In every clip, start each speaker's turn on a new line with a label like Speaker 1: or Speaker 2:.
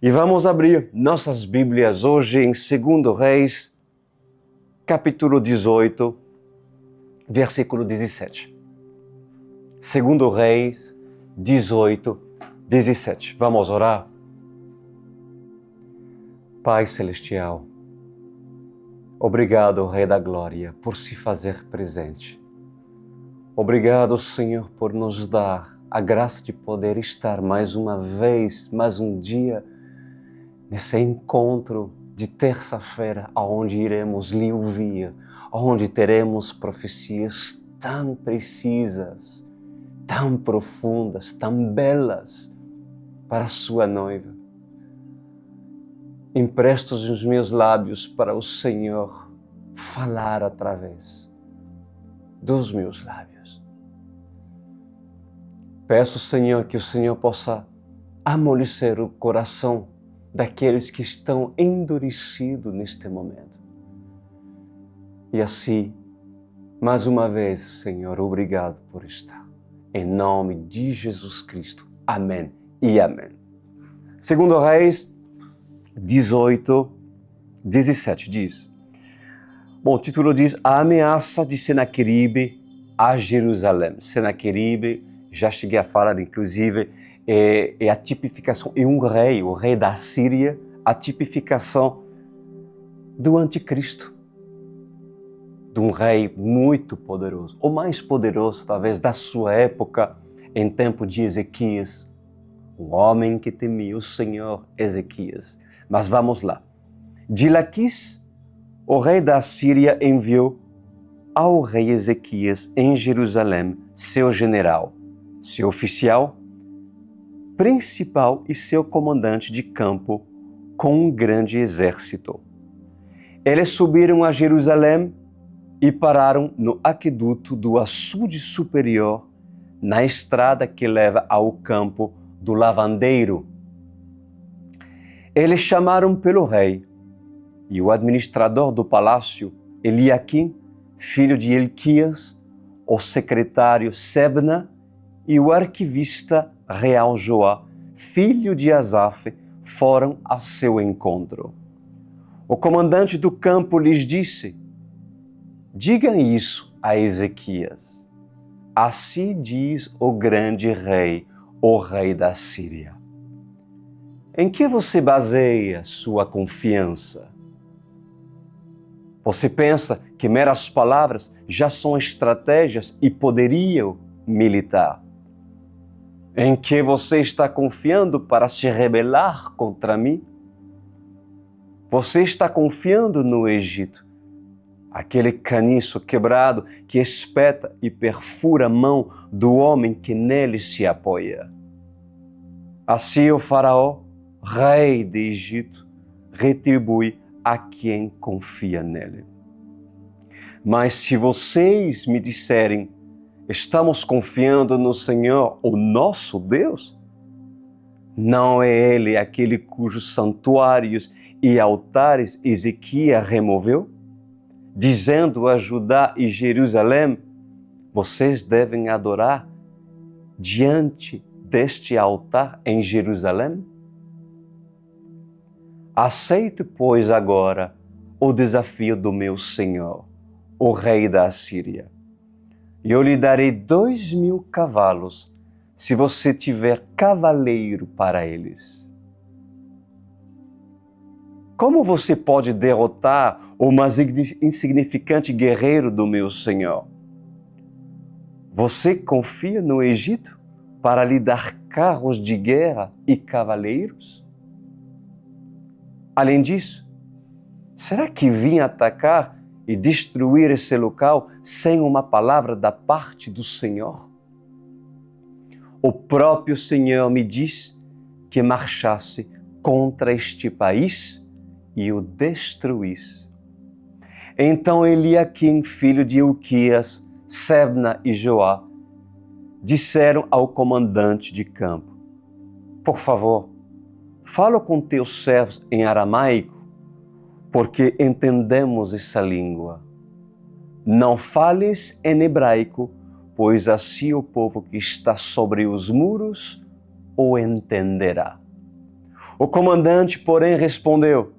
Speaker 1: E vamos abrir nossas Bíblias hoje em 2 Reis, capítulo 18, versículo 17. 2 Reis 18, 17. Vamos orar? Pai Celestial, obrigado, Rei da Glória, por se fazer presente. Obrigado, Senhor, por nos dar a graça de poder estar mais uma vez, mais um dia, nesse encontro de terça-feira, onde iremos lhe ouvir, onde teremos profecias tão precisas, tão profundas, tão belas para a sua noiva. Empresto os meus lábios para o Senhor falar através dos meus lábios. Peço, Senhor, que o Senhor possa amolecer o coração daqueles que estão endurecidos neste momento. E assim, mais uma vez, Senhor, obrigado por estar. Em nome de Jesus Cristo. Amém e amém. 2 Reis 18, 17 diz. Bom, o título diz: A ameaça de Senaqueribe a Jerusalém. Senaqueribe, já cheguei a falar, inclusive, é a tipificação, é um rei, o rei da Síria, a tipificação do anticristo, de um rei muito poderoso, o mais poderoso talvez da sua época, em tempo de Ezequias, um homem que temia o Senhor, Ezequias. Mas vamos lá. De Laquis, o rei da Síria enviou ao rei Ezequias em Jerusalém seu general, seu oficial principal e seu comandante de campo com um grande exército. Eles subiram a Jerusalém e pararam no aqueduto do açude superior, na estrada que leva ao campo do lavandeiro. Eles chamaram pelo rei e o administrador do palácio, Eliaquim, filho de Elquias, o secretário Sebna e o arquivista real Joá, filho de Asaf, foram ao seu encontro. O comandante do campo lhes disse: Digam isso a Ezequias. Assim diz o grande rei, o rei da Síria. Em que você baseia sua confiança? Você pensa que meras palavras já são estratégias e poderiam militar? Em que você está confiando para se rebelar contra mim? Você está confiando no Egito, aquele caniço quebrado que espeta e perfura a mão do homem que nele se apoia. Assim o faraó, rei de Egito, retribui a quem confia nele. Mas se vocês me disserem: estamos confiando no Senhor, o nosso Deus, não é Ele aquele cujos santuários e altares Ezequias removeu? Dizendo a Judá e Jerusalém: vocês devem adorar diante deste altar em Jerusalém? Aceite, pois, agora o desafio do meu Senhor, o rei da Assíria. Eu lhe darei 2.000 cavalos, se você tiver cavaleiro para eles. Como você pode derrotar o mais insignificante guerreiro do meu Senhor? Você confia no Egito para lhe dar carros de guerra e cavaleiros? Além disso, será que vim atacar e destruir esse local sem uma palavra da parte do Senhor? O próprio Senhor me diz que marchasse contra este país e o destruísse. Então Eliaquim, filho de Ilquias, Sebna e Joá, disseram ao comandante de campo: Por favor, fala com teus servos em aramaico, porque entendemos essa língua. Não fales em hebraico, pois assim o povo que está sobre os muros o entenderá. O comandante, porém, respondeu: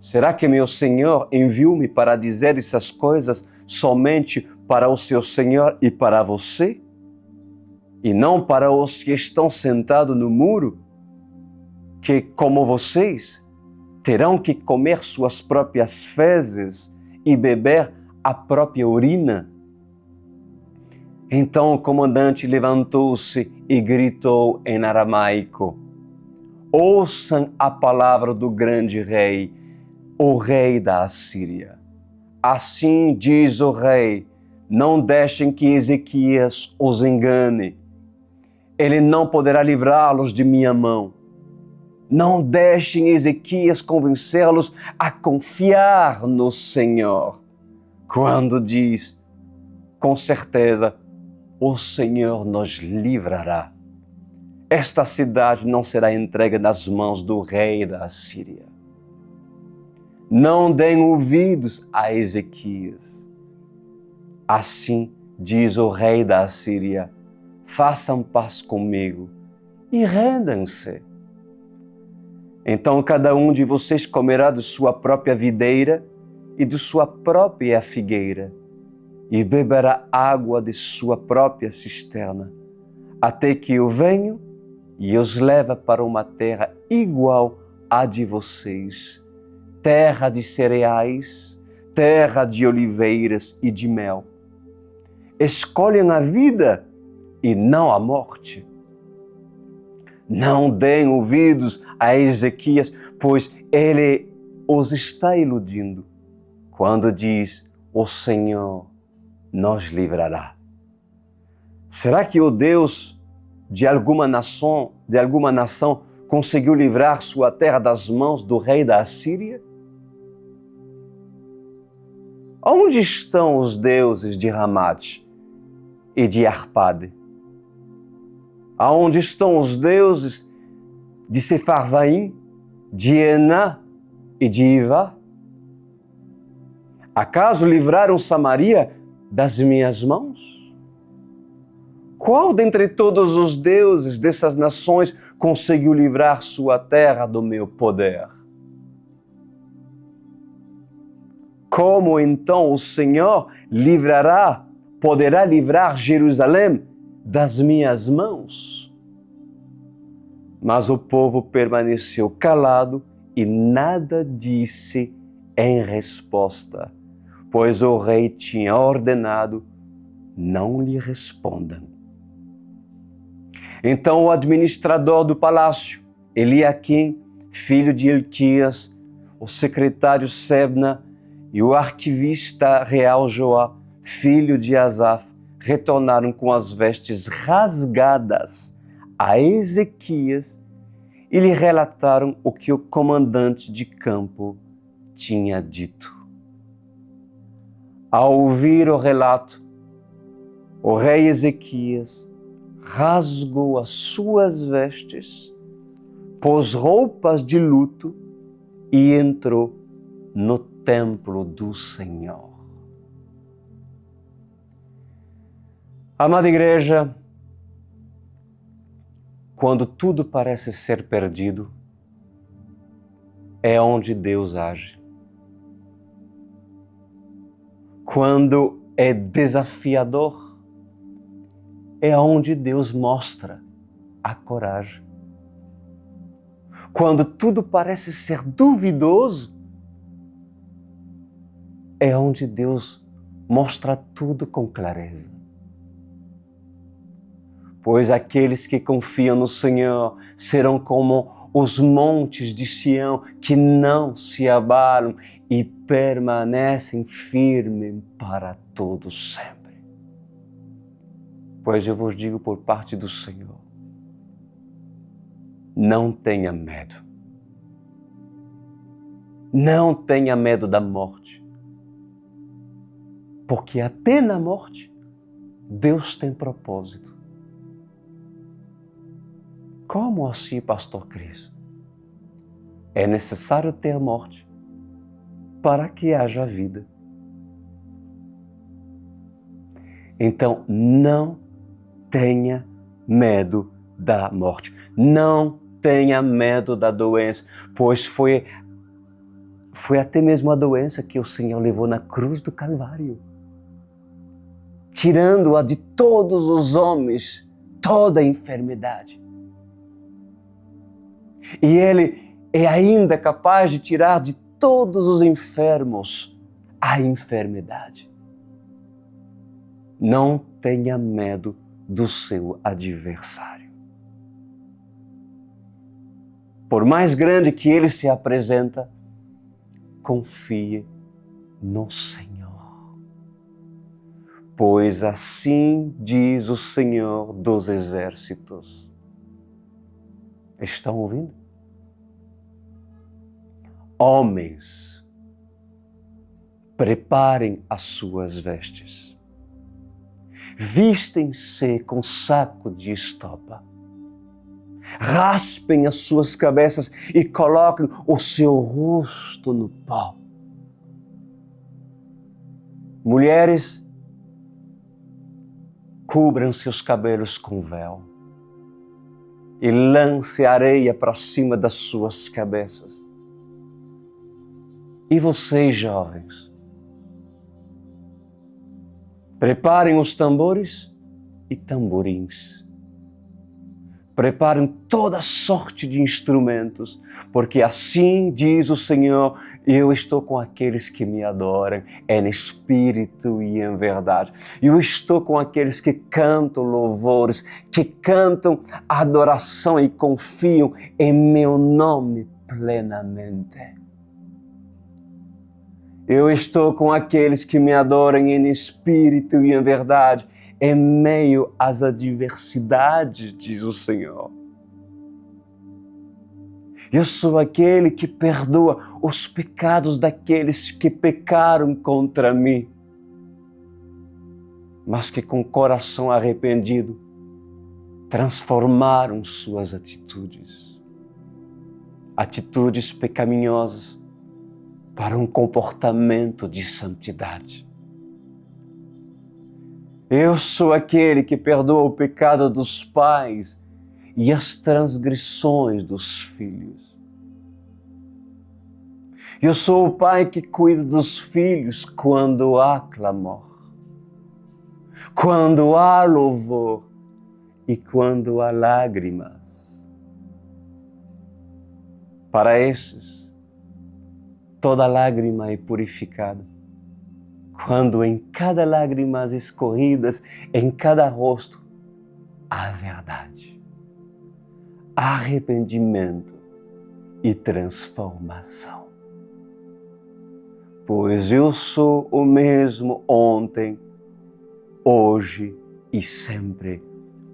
Speaker 1: será que meu senhor enviou-me para dizer essas coisas somente para o seu senhor e para você? E não para os que estão sentados no muro, que, como vocês, terão que comer suas próprias fezes e beber a própria urina? Então o comandante levantou-se e gritou em aramaico: ouçam a palavra do grande rei, o rei da Assíria. Assim diz o rei: não deixem que Ezequias os engane. Ele não poderá livrá-los de minha mão. Não deixem Ezequias convencê-los a confiar no Senhor, quando diz: com certeza, o Senhor nos livrará. Esta cidade não será entregue nas mãos do rei da Assíria. Não deem ouvidos a Ezequias. Assim diz o rei da Assíria: façam paz comigo e rendam-se. Então cada um de vocês comerá de sua própria videira e de sua própria figueira, e beberá água de sua própria cisterna, até que eu venho e os leve para uma terra igual à de vocês, terra de cereais, terra de oliveiras e de mel. Escolhem a vida e não a morte. Não deem ouvidos a Ezequias, pois ele os está iludindo, quando diz: o Senhor nos livrará. Será que o Deus de alguma nação conseguiu livrar sua terra das mãos do rei da Assíria? Onde estão os deuses de Ramate e de Arpade? Aonde estão os deuses de Sefarvaim, de Ená e de Ivá? Acaso livraram Samaria das minhas mãos? Qual dentre todos os deuses dessas nações conseguiu livrar sua terra do meu poder? Como então o Senhor poderá livrar Jerusalém das minhas mãos? Mas o povo permaneceu calado e nada disse em resposta, pois o rei tinha ordenado: não lhe respondam. Então o administrador do palácio, Eliaquim, filho de Hilquias, o secretário Sebna e o arquivista real Joá, filho de Asaf, retornaram com as vestes rasgadas a Ezequias e lhe relataram o que o comandante de campo tinha dito. Ao ouvir o relato, o rei Ezequias rasgou as suas vestes, pôs roupas de luto e entrou no templo do Senhor. Amada igreja, quando tudo parece ser perdido, é onde Deus age. Quando é desafiador, é onde Deus mostra a coragem. Quando tudo parece ser duvidoso, é onde Deus mostra tudo com clareza. Pois aqueles que confiam no Senhor serão como os montes de Sião, que não se abalam e permanecem firmes para todo sempre. Pois eu vos digo por parte do Senhor: não tenha medo. Não tenha medo da morte. Porque até na morte, Deus tem propósito. Como assim, pastor Cris? É necessário ter morte para que haja vida. Então, não tenha medo da morte. Não tenha medo da doença, pois foi até mesmo a doença que o Senhor levou na cruz do Calvário, tirando-a de todos os homens, toda a enfermidade. E Ele é ainda capaz de tirar de todos os enfermos a enfermidade. Não tenha medo do seu adversário. Por mais grande que ele se apresenta, confie no Senhor. Pois assim diz o Senhor dos Exércitos. Estão ouvindo? Homens, preparem as suas vestes. Vistem-se com saco de estopa. Raspem as suas cabeças e coloquem o seu rosto no pó. Mulheres, cubram seus cabelos com véu e lance areia para cima das suas cabeças. E vocês, jovens, preparem os tambores e tamborins. Preparem toda sorte de instrumentos, porque assim diz o Senhor, eu estou com aqueles que me adoram em espírito e em verdade. Eu estou com aqueles que cantam louvores, que cantam adoração e confiam em meu nome plenamente. Eu estou com aqueles que me adoram em espírito e em verdade, em meio às adversidades, diz o Senhor. Eu sou aquele que perdoa os pecados daqueles que pecaram contra mim, mas que com coração arrependido transformaram suas atitudes pecaminosas, para um comportamento de santidade. Eu sou aquele que perdoa o pecado dos pais e as transgressões dos filhos. Eu sou o pai que cuida dos filhos quando há clamor, quando há louvor e quando há lágrimas. Para esses, toda lágrima é purificada, quando em cada lágrima escorridas, em cada rosto, há verdade, arrependimento e transformação. Pois eu sou o mesmo ontem, hoje e sempre,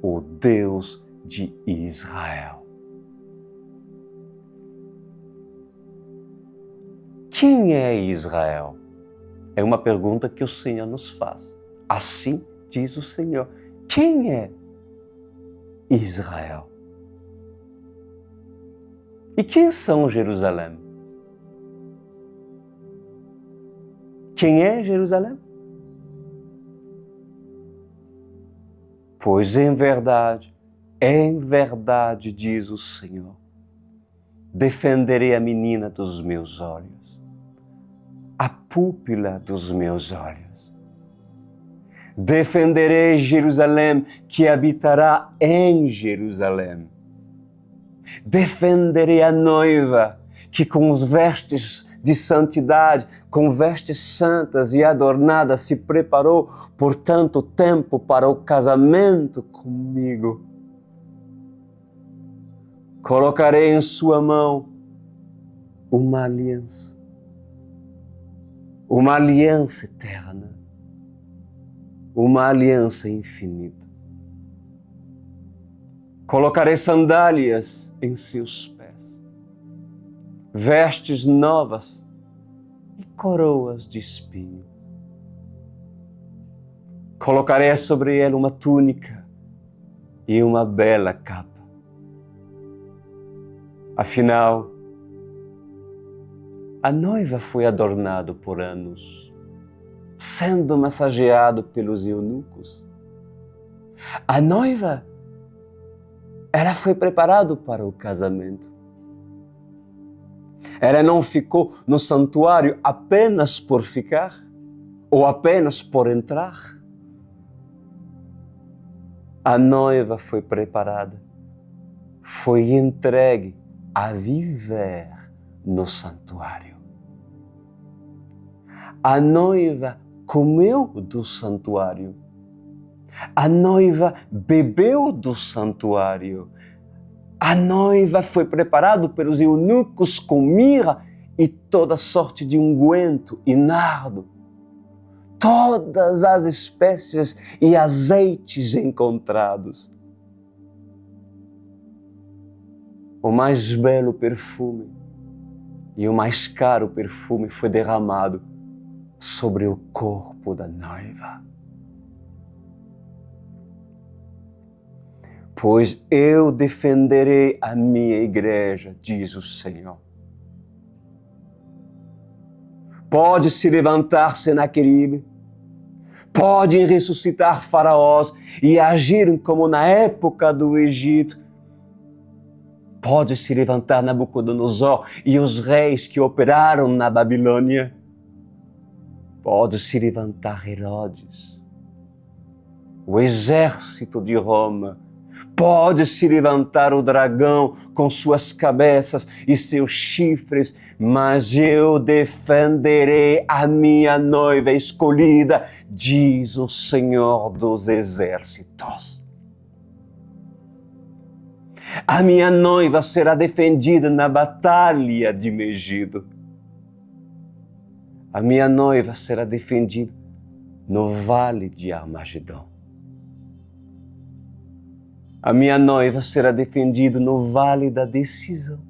Speaker 1: o Deus de Israel. Quem é Israel? É uma pergunta que o Senhor nos faz. Assim diz o Senhor. Quem é Israel? E quem são Jerusalém? Quem é Jerusalém? Pois em verdade, diz o Senhor, defenderei a menina dos meus olhos, a pupila dos meus olhos. Defenderei Jerusalém, que habitará em Jerusalém. Defenderei a noiva, que com os vestes de santidade, com vestes santas e adornadas, se preparou por tanto tempo para o casamento comigo. Colocarei em sua mão uma aliança eterna, uma aliança infinita. Colocarei sandálias em seus pés, vestes novas e coroas de espinho. Colocarei sobre ele uma túnica e uma bela capa. Afinal, a noiva foi adornada por anos, sendo massageado pelos eunucos. A noiva Ela foi preparada para o casamento. Ela não ficou no santuário apenas por ficar ou apenas por entrar. A noiva foi preparada, foi entregue a viver no santuário. A noiva comeu do santuário. A noiva bebeu do santuário. A noiva foi preparada pelos eunucos com mirra e toda sorte de unguento e nardo. Todas as espécies e azeites encontrados. O mais belo perfume e o mais caro perfume foi derramado sobre o corpo da noiva. Pois eu defenderei a minha igreja, diz o Senhor. Pode se levantar Senaqueribe, podem ressuscitar faraós e agir como na época do Egito. Pode se levantar Nabucodonosor e os reis que operaram na Babilônia. Pode se levantar Herodes, o exército de Roma. Pode se levantar o dragão com suas cabeças e seus chifres, mas eu defenderei a minha noiva escolhida, diz o Senhor dos Exércitos. A minha noiva será defendida na batalha de Megido. A minha noiva será defendida no vale de Armagedon. A minha noiva será defendida no vale da decisão.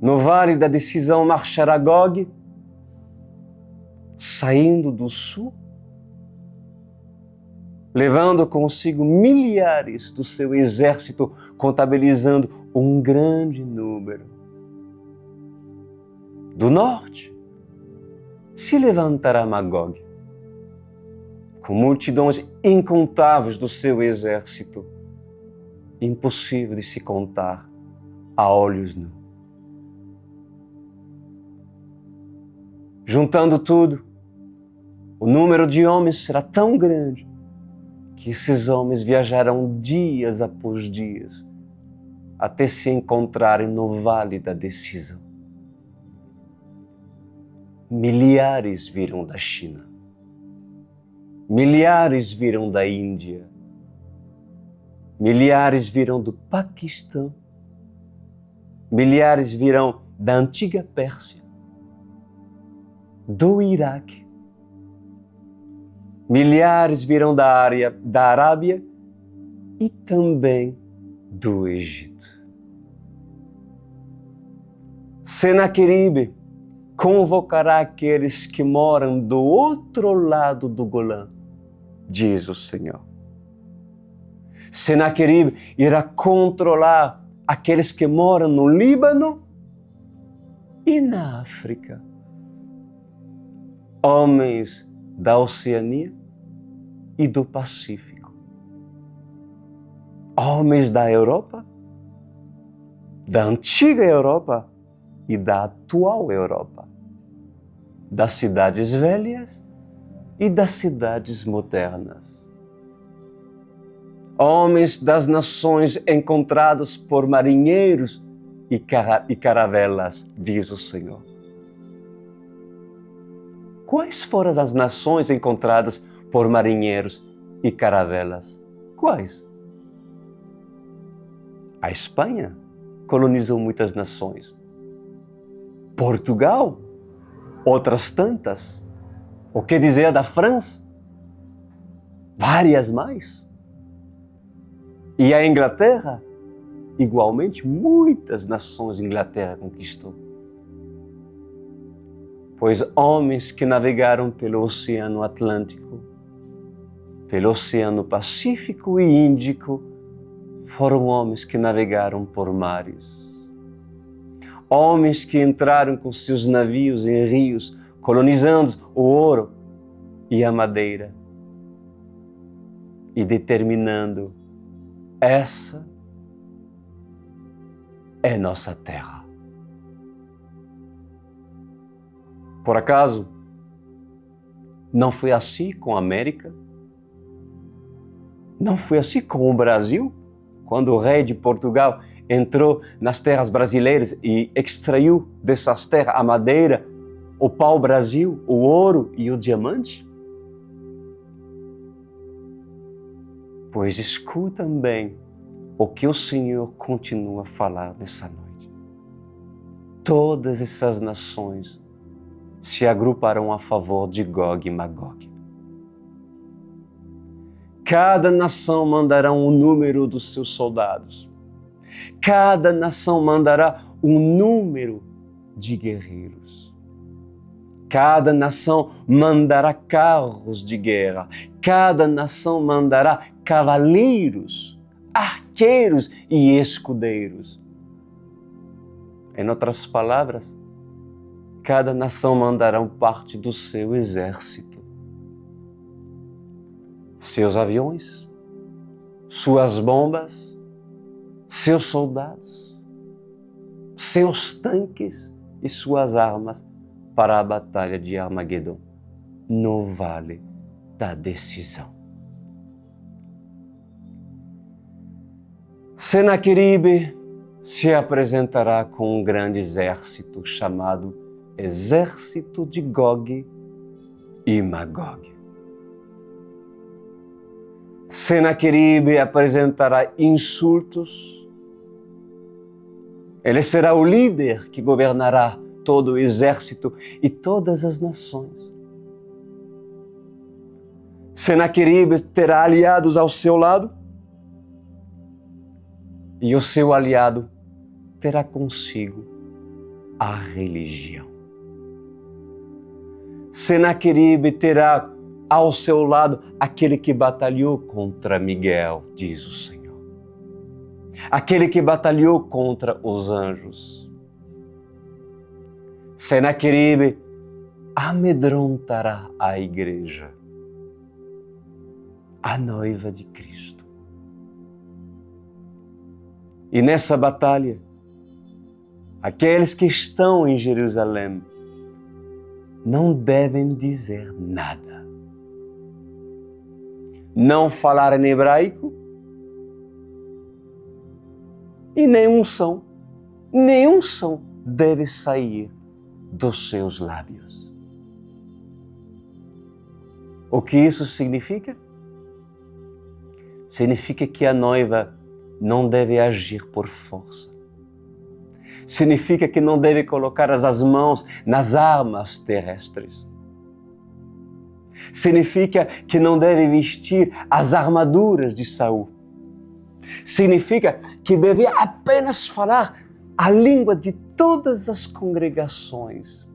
Speaker 1: No vale da decisão marchará Gog, saindo do sul, levando consigo milhares do seu exército, contabilizando um grande número. Do norte se levantará Magog, com multidões incontáveis do seu exército, impossível de se contar a olhos nus. Juntando tudo, o número de homens será tão grande que esses homens viajarão dias após dias até se encontrarem no vale da decisão. Milhares virão da China. Milhares virão da Índia, milhares virão do Paquistão, milhares virão da antiga Pérsia, do Iraque, milhares virão da Arábia e também do Egito. Senaqueribe convocará aqueles que moram do outro lado do Golã, diz o Senhor. Senaqueribe irá controlar aqueles que moram no Líbano e na África. Homens da Oceania e do Pacífico. Homens da Europa, da antiga Europa e da atual Europa, das cidades velhas e das cidades modernas. Homens das nações encontrados por marinheiros e caravelas, diz o Senhor. Quais foram as nações encontradas por marinheiros e caravelas? Quais? A Espanha colonizou muitas nações. Portugal, outras tantas. O que dizer da França? Várias mais. E a Inglaterra, igualmente, muitas nações a Inglaterra conquistou. Pois homens que navegaram pelo Oceano Atlântico, pelo Oceano Pacífico e Índico, foram homens que navegaram por mares. Homens que entraram com seus navios em rios, colonizando o ouro e a madeira. e determinando: essa é nossa terra. Por acaso, não foi assim com a América? Não foi assim com o Brasil? Quando o rei de Portugal entrou nas terras brasileiras e extraiu dessas terras a madeira, o pau-brasil, o ouro e o diamante? Pois escutam bem o que o Senhor continua a falar nessa noite. Todas essas nações se agruparão a favor de Gog e Magog. Cada nação mandará um número dos seus soldados. Cada nação mandará um número de guerreiros. Cada nação mandará carros de guerra. Cada nação mandará cavaleiros, arqueiros e escudeiros. Em outras palavras, cada nação mandará parte do seu exército. Seus aviões, suas bombas, seus soldados, seus tanques e suas armas para a batalha de Armagedon, no Vale da Decisão. Senaqueribe se apresentará com um grande exército chamado Exército de Gog e Magog. Senaqueribe apresentará insultos. Ele será o líder que governará todo o exército e todas as nações. Senaqueribe terá aliados ao seu lado e o seu aliado terá consigo a religião. Senaqueribe terá ao seu lado aquele que batalhou contra Miguel, diz o Senhor. Aquele que batalhou contra os anjos. Senaqueribe amedrontará a igreja, a noiva de Cristo. E nessa batalha, aqueles que estão em Jerusalém não devem dizer nada. Não falar em hebraico e nenhum som deve sair dos seus lábios. O que isso significa? Significa que a noiva não deve agir por força. Significa que não deve colocar as mãos nas armas terrestres. Significa que não deve vestir as armaduras de Saul. Significa que deve apenas falar a língua de todas as congregações.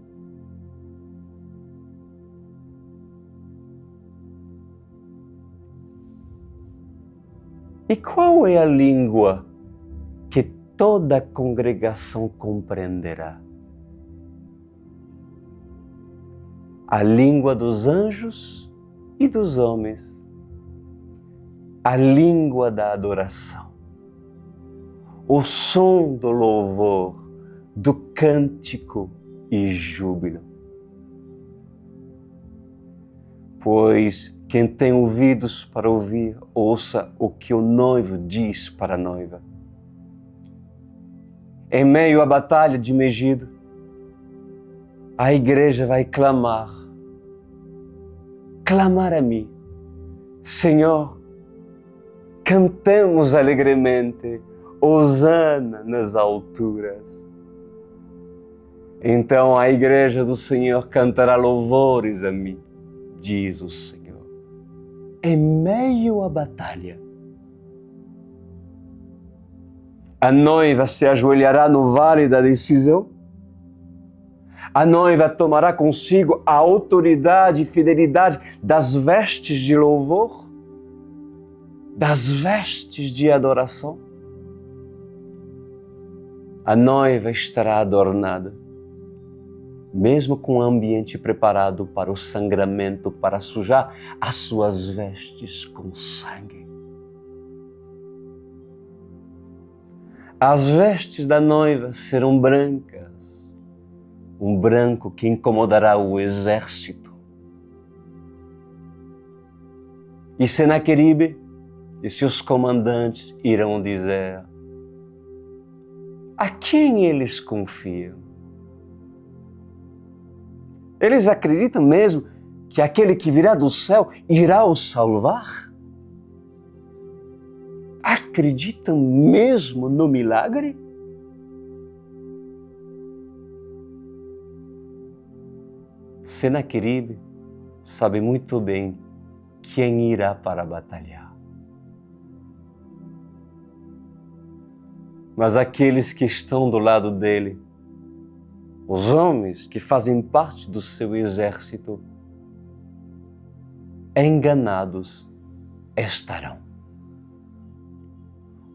Speaker 1: E qual é a língua que toda a congregação compreenderá? A língua dos anjos e dos homens. A língua da adoração. O som do louvor, do cântico e júbilo. Pois quem tem ouvidos para ouvir, ouça o que o noivo diz para a noiva. Em meio à batalha de Megido, a igreja vai clamar a mim: Senhor, cantemos alegremente, hosana nas alturas. Então a igreja do Senhor cantará louvores a mim, diz o Senhor. Em meio à batalha, a noiva se ajoelhará no vale da decisão. A noiva tomará consigo a autoridade e fidelidade das vestes de louvor, das vestes de adoração. A noiva estará adornada mesmo com o ambiente preparado para o sangramento, para sujar as suas vestes com sangue. As vestes da noiva serão brancas, um branco que incomodará o exército. E Senaqueribe e seus comandantes irão dizer: a quem eles confiam? Eles acreditam mesmo que aquele que virá do céu irá os salvar? Acreditam mesmo no milagre? Senaqueribe sabe muito bem quem irá para batalhar. Mas aqueles que estão do lado dele, os homens que fazem parte do seu exército, enganados estarão.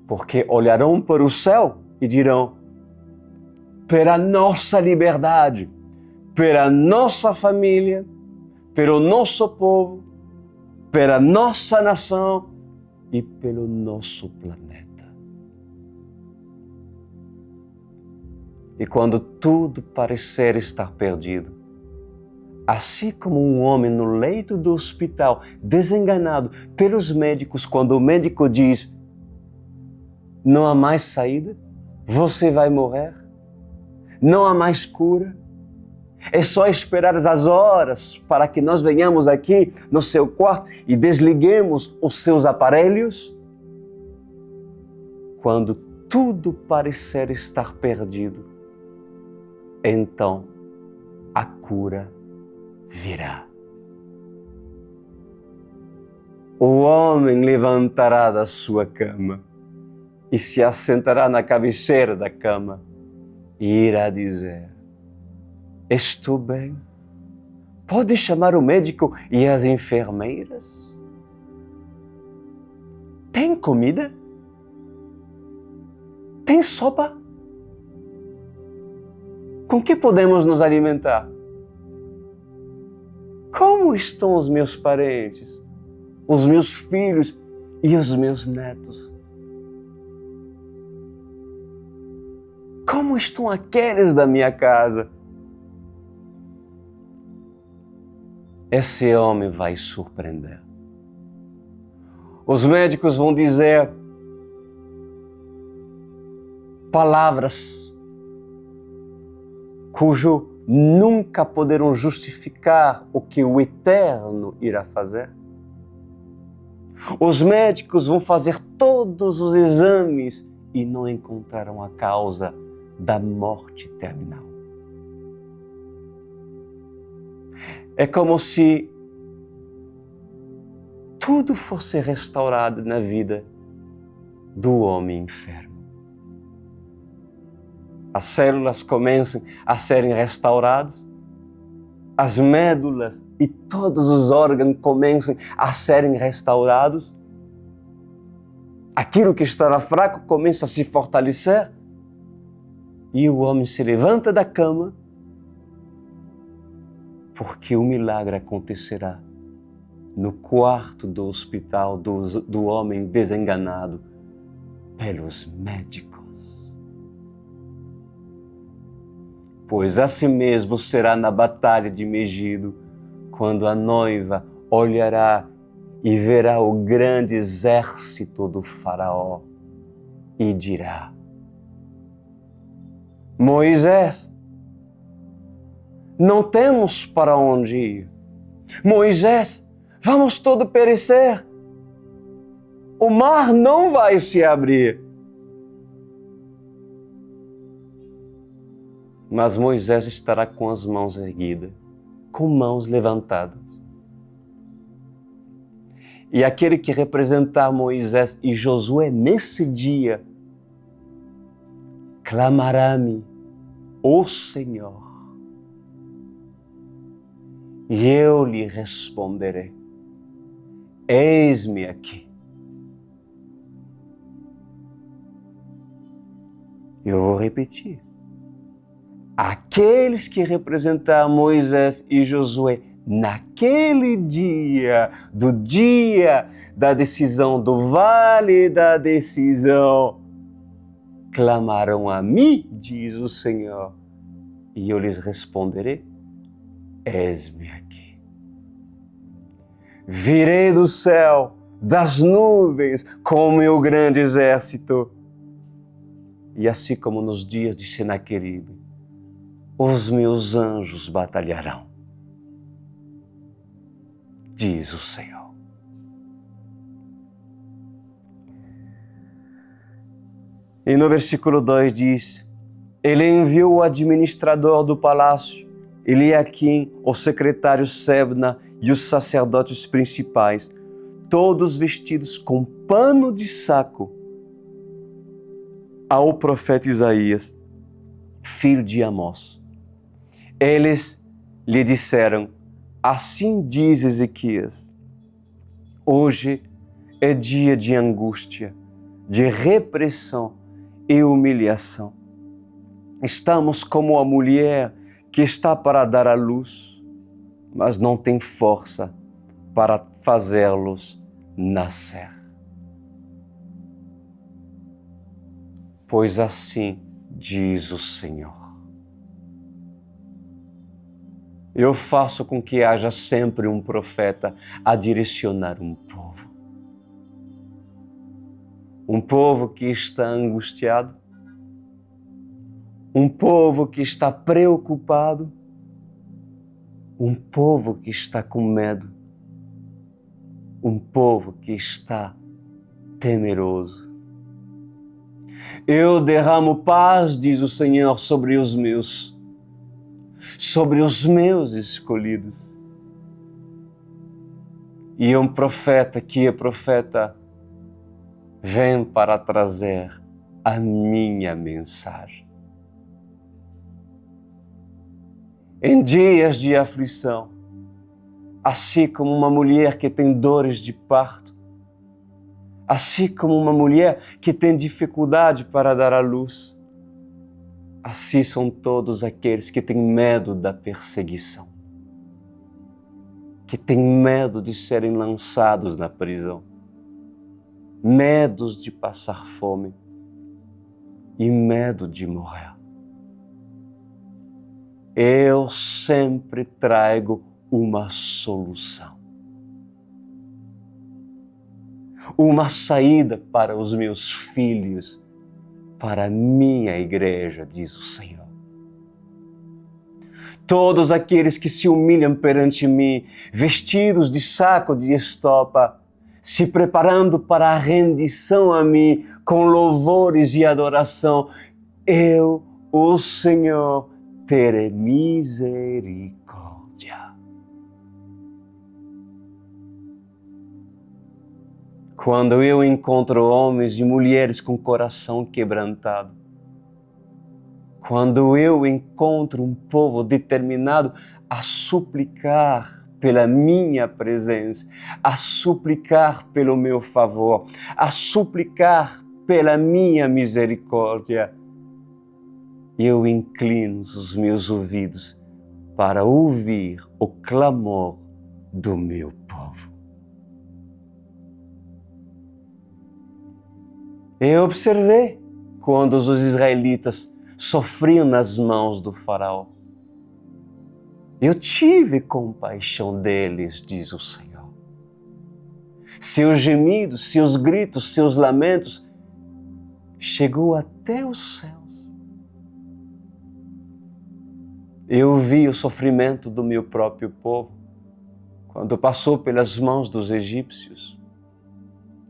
Speaker 1: Porque olharão para o céu e dirão: pela nossa liberdade, pela nossa família, pelo nosso povo, pela nossa nação e pelo nosso planeta. E quando tudo parecer estar perdido, assim como um homem no leito do hospital, desenganado pelos médicos, quando o médico diz: não há mais saída, você vai morrer, não há mais cura, é só esperar as horas para que nós venhamos aqui no seu quarto e desliguemos os seus aparelhos. Quando tudo parecer estar perdido, então a cura virá. O homem levantará da sua cama e se assentará na cabeceira da cama e irá dizer: estou bem. Pode chamar o médico e as enfermeiras? Tem comida? Tem sopa? Com que podemos nos alimentar? Como estão os meus parentes, os meus filhos e os meus netos? Como estão aqueles da minha casa? Esse homem vai surpreender. Os médicos vão dizer palavras cujo nunca poderão justificar o que o Eterno irá fazer. Os médicos vão fazer todos os exames e não encontrarão a causa da morte terminal. É como se tudo fosse restaurado na vida do homem enfermo. As células começam a serem restauradas, as médulas e todos os órgãos começam a serem restaurados, aquilo que estava fraco começa a se fortalecer e o homem se levanta da cama, porque o milagre acontecerá no quarto do hospital do homem desenganado pelos médicos. Pois assim mesmo será na batalha de Megido, quando a noiva olhará e verá o grande exército do faraó e dirá: Moisés, não temos para onde ir. Moisés, vamos todos perecer. O mar não vai se abrir. Mas Moisés estará com as mãos erguidas, com mãos levantadas. E aquele que representar Moisés e Josué nesse dia, clamará-me, ó Senhor, e eu lhe responderei: eis-me aqui. Eu vou repetir: aqueles que representaram Moisés e Josué naquele dia, do dia da decisão, do vale da decisão, clamarão a mim, diz o Senhor, e eu lhes responderei: eis-me aqui. Virei do céu, das nuvens, com o meu grande exército. E assim como nos dias de Senaqueribe, os meus anjos batalharão, diz o Senhor. E no versículo 2 diz: ele enviou o administrador do palácio, Eliaquim, o secretário Sebna e os sacerdotes principais, todos vestidos com pano de saco, ao profeta Isaías, filho de Amós. Eles lhe disseram: assim diz Ezequias, hoje é dia de angústia, de repressão e humilhação. Estamos como a mulher que está para dar à luz, mas não tem força para fazê-los nascer. Pois assim diz o Senhor: eu faço com que haja sempre um profeta a direcionar um povo. Um povo que está angustiado, um povo que está preocupado, um povo que está com medo, um povo que está temeroso. Eu derramo paz, diz o Senhor, sobre os meus escolhidos. E um profeta que é profeta vem para trazer a minha mensagem. Em dias de aflição, assim como uma mulher que tem dores de parto, assim como uma mulher que tem dificuldade para dar à luz, assim são todos aqueles que têm medo da perseguição, que têm medo de serem lançados na prisão, medos de passar fome e medo de morrer. Eu sempre trago uma solução, uma saída para os meus filhos, para a minha igreja, diz o Senhor. Todos aqueles que se humilham perante mim, vestidos de saco de estopa, se preparando para a rendição a mim, com louvores e adoração, eu, o Senhor, terei misericórdia. Quando eu encontro homens e mulheres com coração quebrantado, quando eu encontro um povo determinado a suplicar pela minha presença, a suplicar pelo meu favor, a suplicar pela minha misericórdia, eu inclino os meus ouvidos para ouvir o clamor do meu povo. Eu observei quando os israelitas sofriam nas mãos do faraó. Eu tive compaixão deles, diz o Senhor. Seus gemidos, seus gritos, seus lamentos chegou até os céus. Eu vi o sofrimento do meu próprio povo quando passou pelas mãos dos egípcios,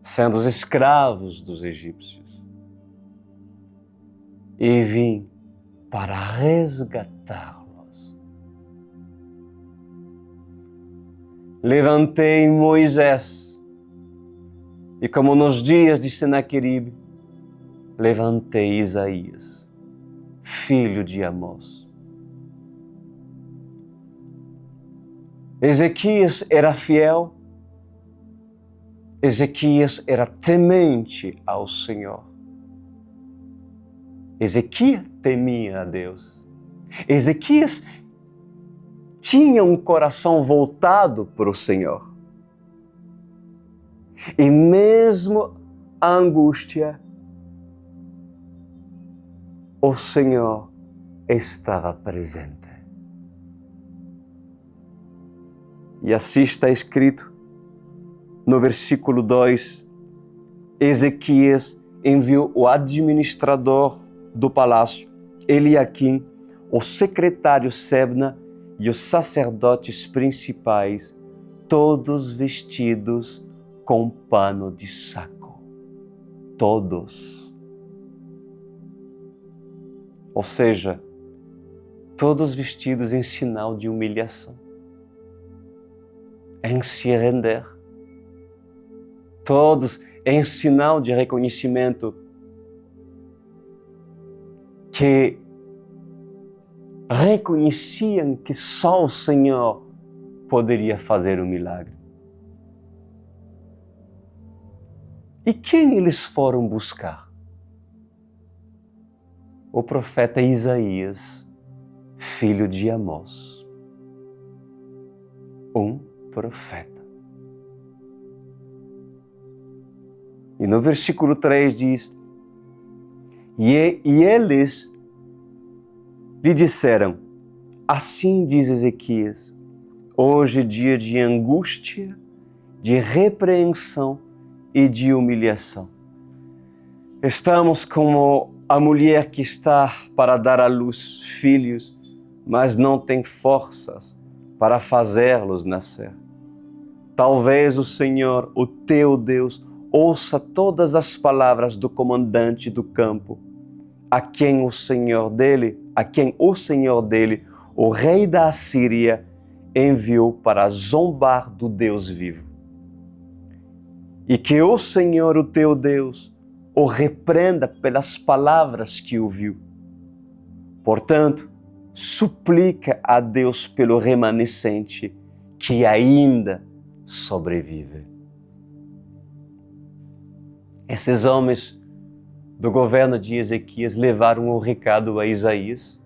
Speaker 1: sendo os escravos dos egípcios. E vim para resgatá-los. Levantei Moisés e, como nos dias de Senaqueribe, levantei Isaías, filho de Amós. Ezequias era fiel, Ezequias era temente ao Senhor. Ezequias temia a Deus. Ezequias tinha um coração voltado para o Senhor. E mesmo a angústia, o Senhor estava presente. E assim está escrito no versículo 2, Ezequias enviou o administrador do palácio, Eliaquim, o secretário Sebna e os sacerdotes principais, todos vestidos com pano de saco. Todos. Ou seja, todos vestidos em sinal de humilhação, em se render. Todos em sinal de reconhecimento que reconheciam que só o Senhor poderia fazer um milagre. E quem eles foram buscar? O profeta Isaías, filho de Amós. Um profeta. E no versículo 3 diz, e eles lhe disseram, assim diz Ezequias, hoje é dia de angústia, de repreensão e de humilhação. Estamos como a mulher que está para dar à luz filhos, mas não tem forças para fazê-los nascer. Talvez o Senhor, o teu Deus, ouça todas as palavras do comandante do campo, a quem o Senhor dele, o rei da Assíria, enviou para zombar do Deus vivo. E que o Senhor, o teu Deus, o repreenda pelas palavras que ouviu. Portanto, suplica a Deus pelo remanescente que ainda sobrevive. Esses homens do governo de Ezequias levaram o recado a Isaías,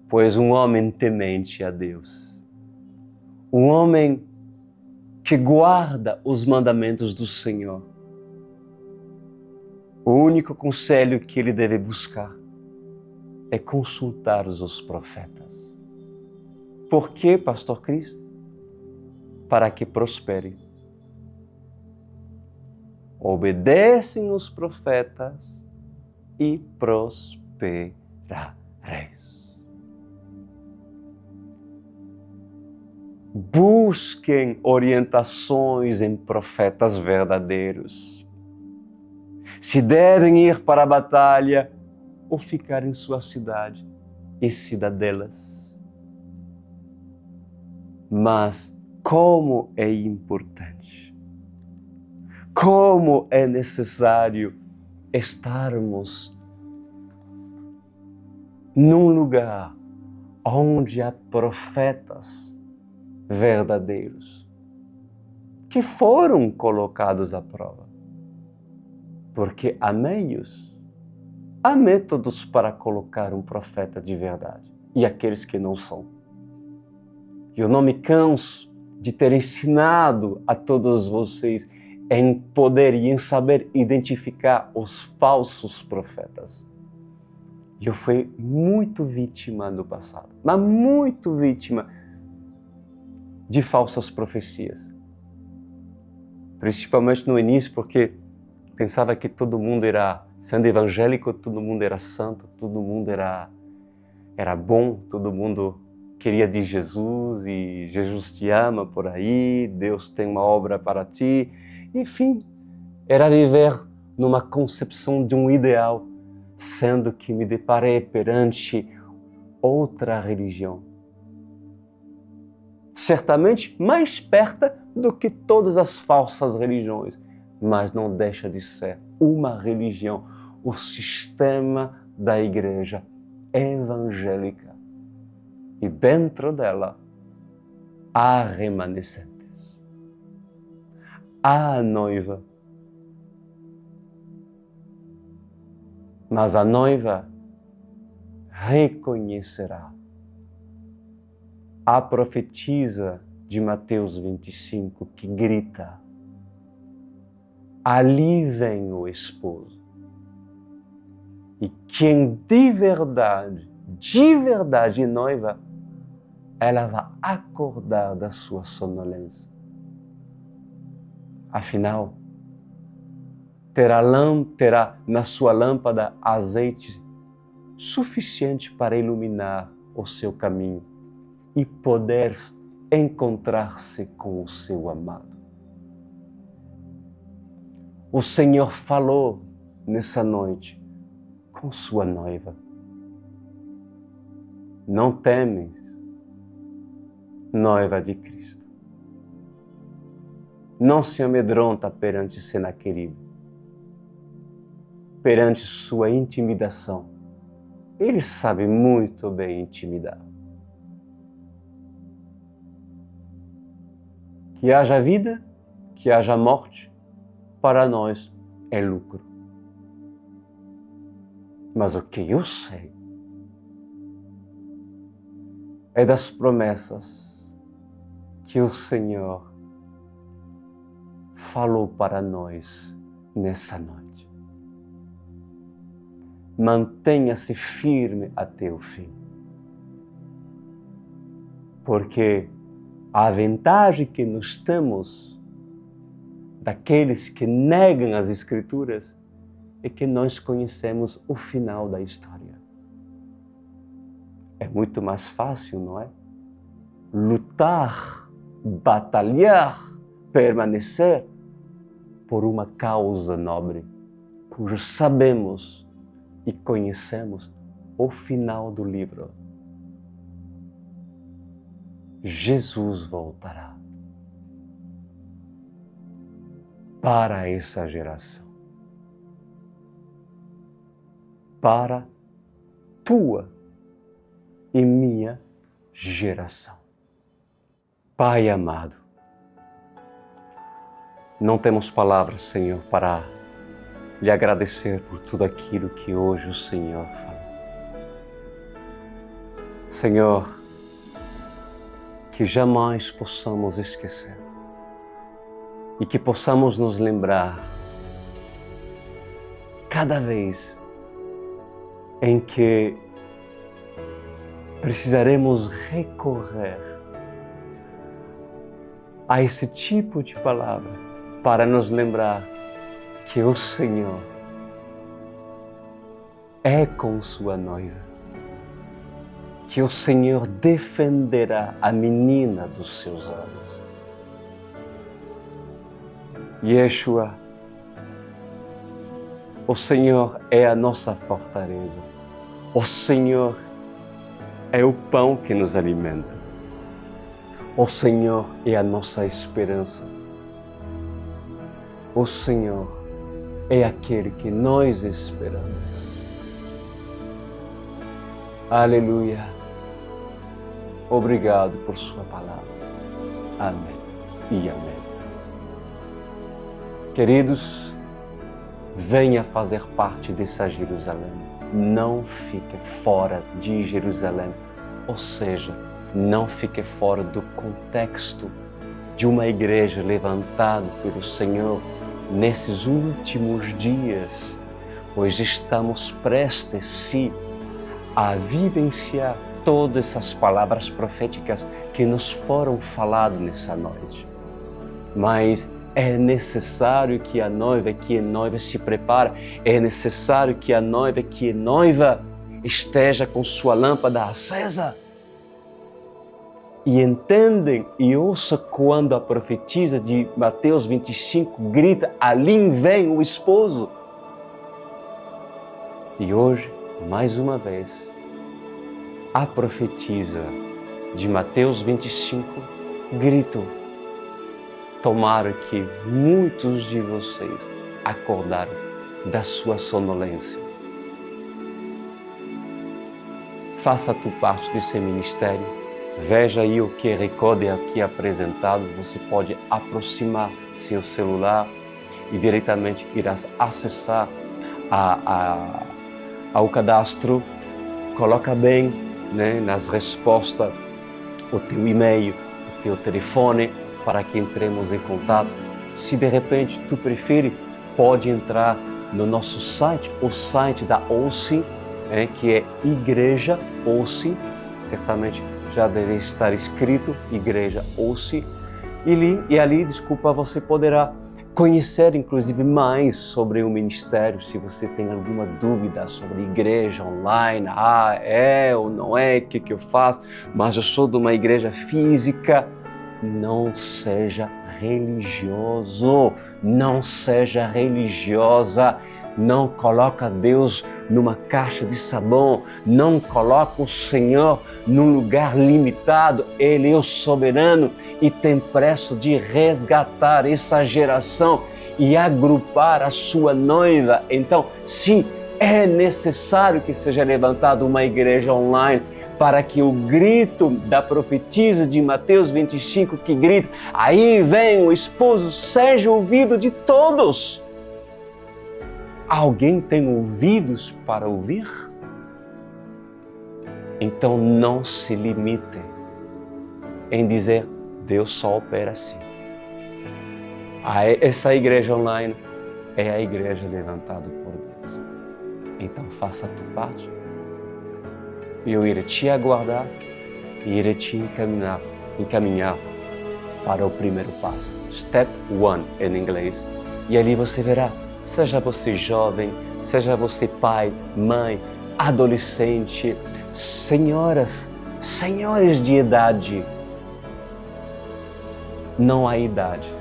Speaker 1: pois um homem temente a Deus, um homem que guarda os mandamentos do Senhor, o único conselho que ele deve buscar é consultar os profetas. Por quê, Pastor Cristo? Para que prospere. Obedecem os profetas e prosperareis. Busquem orientações em profetas verdadeiros. Se devem ir para a batalha ou ficar em sua cidade e cidadelas. Mas como é importante, como é necessário estarmos num lugar onde há profetas verdadeiros que foram colocados à prova. Porque há meios, há métodos para colocar um profeta de verdade e aqueles que não são. Eu não me canso de ter ensinado a todos vocês em poder e em saber identificar os falsos profetas. Eu fui muito vítima no passado, mas muito vítima de falsas profecias. Principalmente no início, porque pensava que todo mundo era, sendo evangélico, todo mundo era santo, todo mundo era bom, todo mundo queria de Jesus e Jesus te ama por aí, Deus tem uma obra para ti. Enfim, era viver numa concepção de um ideal, sendo que me deparei perante outra religião. Certamente mais perto do que todas as falsas religiões, mas não deixa de ser uma religião, o sistema da igreja evangélica. E dentro dela há remanescentes, há a noiva. Mas a noiva reconhecerá. A profetisa de Mateus 25 que grita: ali vem o esposo. E quem de verdade é noiva, ela vai acordar da sua sonolência. Afinal, terá na sua lâmpada azeite suficiente para iluminar o seu caminho e poder encontrar-se com o seu amado. O Senhor falou nessa noite com sua noiva. Não temes, noiva de Cristo. Não se amedronta perante Senaqueribe, perante sua intimidação. Ele sabe muito bem intimidar. Que haja vida, que haja morte, para nós é lucro. Mas o que eu sei é das promessas que o Senhor falou para nós nessa noite. Mantenha-se firme até o fim. Porque a vantagem que nós temos daqueles que negam as Escrituras é que nós conhecemos o final da história. É muito mais fácil, não é? Lutar, batalhar, permanecer por uma causa nobre, cujo sabemos e conhecemos o final do livro. Jesus voltará para essa geração, para tua e minha geração. Pai amado, não temos palavras, Senhor, para lhe agradecer por tudo aquilo que hoje o Senhor falou. Senhor, que jamais possamos esquecer e que possamos nos lembrar cada vez em que precisaremos recorrer a esse tipo de palavra para nos lembrar que o Senhor é com sua noiva, que o Senhor defenderá a menina dos seus olhos. Yeshua, o Senhor é a nossa fortaleza. O Senhor é o pão que nos alimenta. O Senhor é a nossa esperança. O Senhor é aquele que nós esperamos. Aleluia. Obrigado por sua palavra. Amém e amém. Queridos, venha fazer parte dessa Jerusalém. Não fique fora de Jerusalém. Ou seja, não fique fora do contexto de uma igreja levantada pelo Senhor nesses últimos dias, pois estamos prestes, sim, a vivenciar todas essas palavras proféticas que nos foram faladas nessa noite. Mas é necessário que a noiva que é noiva se prepare, é necessário que a noiva que é noiva esteja com sua lâmpada acesa. E entendem e ouça quando a profetisa de Mateus 25 grita: ali vem o esposo. E hoje, mais uma vez, a profetisa de Mateus 25 gritou. Tomara que muitos de vocês acordaram da sua sonolência. Faça a tua parte desse ministério. Veja aí o que recorde aqui apresentado. Você pode aproximar seu celular e diretamente irás acessar ao cadastro coloca bem, né, nas respostas o teu e-mail, o teu telefone, para que entremos em contato. Se de repente tu prefere, pode entrar no nosso site, o site da OSI, que é Igreja OSI, certamente já deve estar escrito Igreja OSI, e ali, você poderá conhecer inclusive mais sobre o ministério. Se você tem alguma dúvida sobre igreja online, é ou não é, o que eu faço, mas eu sou de uma igreja física, não seja religioso, não seja religiosa, não coloca Deus numa caixa de sabão, não coloca o Senhor num lugar limitado. Ele é o soberano e tem pressa de resgatar essa geração e agrupar a sua noiva. Então, sim, é necessário que seja levantada uma igreja online para que o grito da profetisa de Mateus 25, que grita, aí vem o esposo, seja ouvido de todos. Alguém tem ouvidos para ouvir? Então não se limite em dizer, Deus só opera assim. Essa igreja online é a igreja levantada por Deus. Então faça a tua parte. Eu irei te aguardar e irei te encaminhar para o primeiro passo. Step 1 em inglês. E ali você verá, seja você jovem, seja você pai, mãe, adolescente, senhoras, senhores de idade, não há idade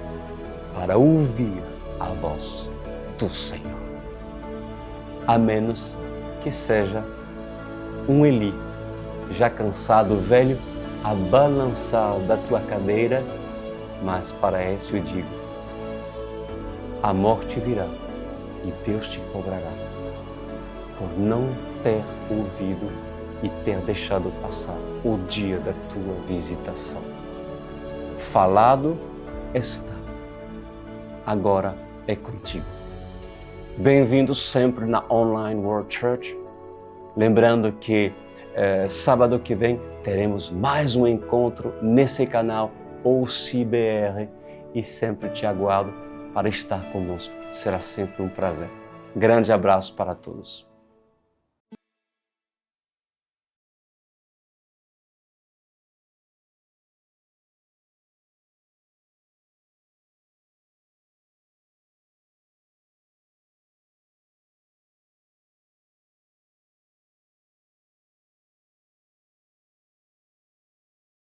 Speaker 1: para ouvir a voz do Senhor, a menos que seja um Eli, já cansado, velho, a balançar da tua cadeira, mas para esse eu digo, a morte virá e Deus te cobrará por não ter ouvido e ter deixado passar o dia da tua visitação. Falado está, agora é contigo. Bem-vindo sempre na Online World Church. Lembrando que sábado que vem teremos mais um encontro nesse canal OCBR e sempre te aguardo para estar conosco. Será sempre um prazer. Grande abraço para todos.